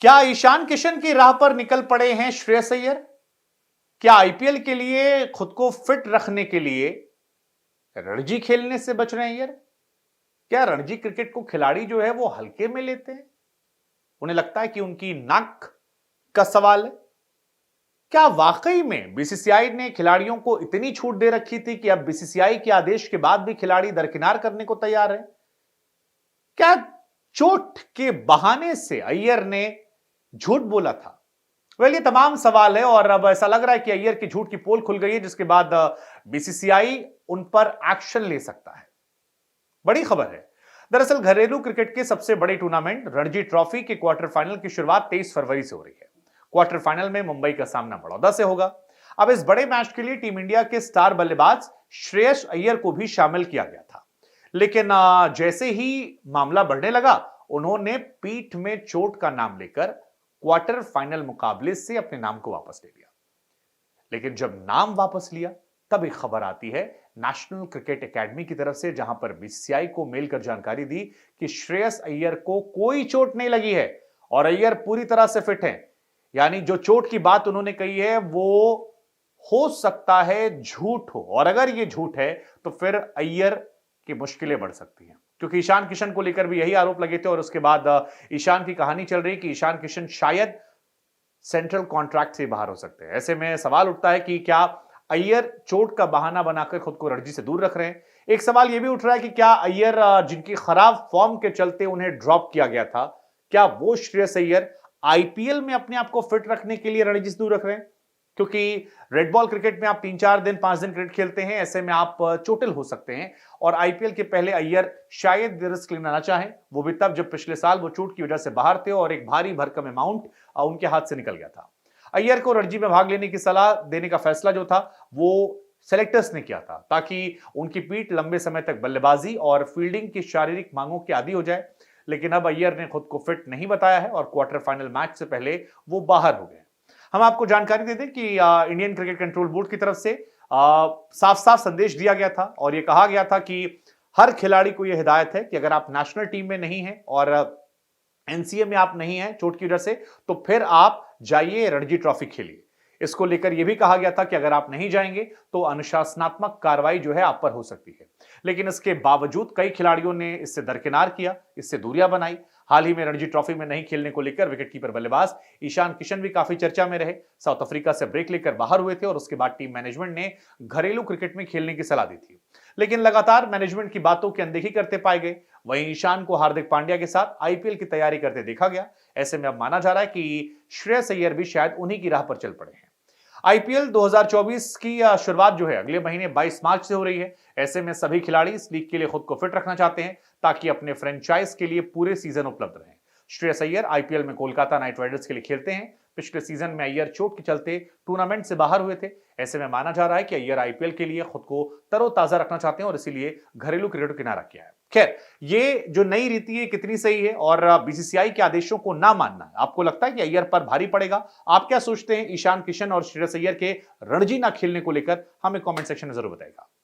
क्या ईशान किशन की राह पर निकल पड़े हैं श्रेयस अय्यर? क्या आईपीएल के लिए खुद को फिट रखने के लिए रणजी खेलने से बच रहे हैं अय्यर? क्या रणजी क्रिकेट को खिलाड़ी जो है वो हल्के में लेते हैं? उन्हें लगता है कि उनकी नाक का सवाल है। क्या वाकई में बीसीसीआई ने खिलाड़ियों को इतनी छूट दे रखी थी कि अब बीसीसीआई के आदेश के बाद भी खिलाड़ी दरकिनार करने को तैयार है? क्या चोट के बहाने से अय्यर ने झूठ बोला था? ये तमाम सवाल है और अब ऐसा लग रहा है कि अय्यर की झूठ की पोल खुल गई है, जिसके बाद बीसीसीआई उन पर एक्शन ले सकता है। बड़ी खबर है। दरअसल घरेलू क्रिकेट के सबसे बड़े टूर्नामेंट रणजी ट्रॉफी के क्वार्टर फाइनल की शुरुआत 23 फरवरी से हो रही है। क्वार्टर फाइनल में मुंबई का सामना बड़ौदा से होगा। अब इस बड़े मैच के लिए टीम इंडिया के स्टार बल्लेबाज श्रेयस अय्यर को भी शामिल किया गया था, लेकिन जैसे ही मामला बढ़ने लगा, उन्होंने पीठ में चोट का नाम लेकर क्वार्टर फाइनल मुकाबले से अपने नाम को वापस ले लिया। लेकिन जब नाम वापस लिया, तब एक खबर आती है नेशनल क्रिकेट एकेडमी की तरफ से, जहां पर बीसीसीआई को मेल कर जानकारी दी कि श्रेयस अय्यर को कोई चोट नहीं लगी है और अय्यर पूरी तरह से फिट हैं। यानी जो चोट की बात उन्होंने कही है वो हो सकता है झूठ हो, और अगर ये झूठ है तो फिर अय्यर की मुश्किलें बढ़ सकती हैं, क्योंकि ईशान किशन को लेकर भी यही आरोप लगे थे और उसके बाद ईशान की कहानी चल रही कि ईशान किशन शायद सेंट्रल कॉन्ट्रैक्ट से बाहर हो सकते हैं। ऐसे में सवाल उठता है कि क्या अय्यर चोट का बहाना बनाकर खुद को रणजी से दूर रख रहे हैं? एक सवाल यह भी उठ रहा है कि क्या अय्यर, जिनकी खराब फॉर्म के चलते उन्हें ड्रॉप किया गया था, क्या वो श्रेयस अय्यर आईपीएल में अपने आप को फिट रखने के लिए रणजी से दूर रख रहे हैं? क्योंकि रेड बॉल क्रिकेट में आप 3-4 दिन 5 दिन क्रिकेट खेलते हैं, ऐसे में आप चोटिल हो सकते हैं और आईपीएल के पहले अय्यर शायद रिस्क लेना ना चाहें, वो भी तब जब पिछले साल वो चोट की वजह से बाहर थे और एक भारी भरकम अमाउंट उनके हाथ से निकल गया था। अय्यर को रणजी में भाग लेने की सलाह देने का फैसला जो था वो सेलेक्टर्स ने किया था, ताकि उनकी पीठ लंबे समय तक बल्लेबाजी और फील्डिंग की शारीरिक मांगों के आदी हो जाए। लेकिन अब अय्यर ने खुद को फिट नहीं बताया है और क्वार्टर फाइनल मैच से पहले वो बाहर हो गए। हम आपको जानकारी दे दें कि इंडियन क्रिकेट कंट्रोल बोर्ड की तरफ से साफ साफ संदेश दिया गया था और यह कहा गया था कि हर खिलाड़ी को यह हिदायत है कि अगर आप नेशनल टीम में नहीं हैं और एनसीए में आप नहीं हैं चोट की वजह से, तो फिर आप जाइए रणजी ट्रॉफी खेलिए। इसको लेकर यह भी कहा गया था कि अगर आप नहीं जाएंगे तो अनुशासनात्मक कार्रवाई जो है आप पर हो सकती है। लेकिन इसके बावजूद कई खिलाड़ियों ने इससे दरकिनार किया, इससे दूरियां बनाई। हाल ही में रणजी ट्रॉफी में नहीं खेलने को लेकर विकेटकीपर बल्लेबाज ईशान किशन भी काफी चर्चा में रहे। साउथ अफ्रीका से ब्रेक लेकर बाहर हुए थे और उसके बाद टीम मैनेजमेंट ने घरेलू क्रिकेट में खेलने की सलाह दी थी, लेकिन लगातार मैनेजमेंट की बातों की अनदेखी करते पाए गए। वहीं ईशान को हार्दिक पांड्या के साथ आईपीएल की तैयारी करते देखा गया। ऐसे में अब माना जा रहा है कि श्रेयस अय्यर भी शायद उन्हीं की राह पर चल पड़े हैं। आईपीएल 2024 की शुरुआत जो है अगले महीने 22 मार्च से हो रही है। ऐसे में सभी खिलाड़ी इस लीग के लिए खुद को फिट रखना चाहते हैं ताकि अपने फ्रेंचाइज के लिए पूरे सीजन उपलब्ध रहें। श्रेयस अय्यर आईपीएल में कोलकाता नाइट राइडर्स के लिए खेलते हैं। पिछले सीजन में अय्यर चोट के चलते टूर्नामेंट से बाहर हुए थे। ऐसे में माना जा रहा है कि अय्यर आईपीएल के लिए खुद को तरोताजा रखना चाहते हैं और इसीलिए घरेलू क्रिकेट किनारा किया है। खैर, ये जो नई रीति है कितनी सही है और बीसीसीआई के आदेशों को ना मानना, आपको लगता है कि अय्यर पर भारी पड़ेगा? आप क्या सोचते हैं ईशान किशन और श्रेयस अय्यर के रणजी ना खेलने को लेकर? हमें कमेंट सेक्शन में जरूर बताइएगा।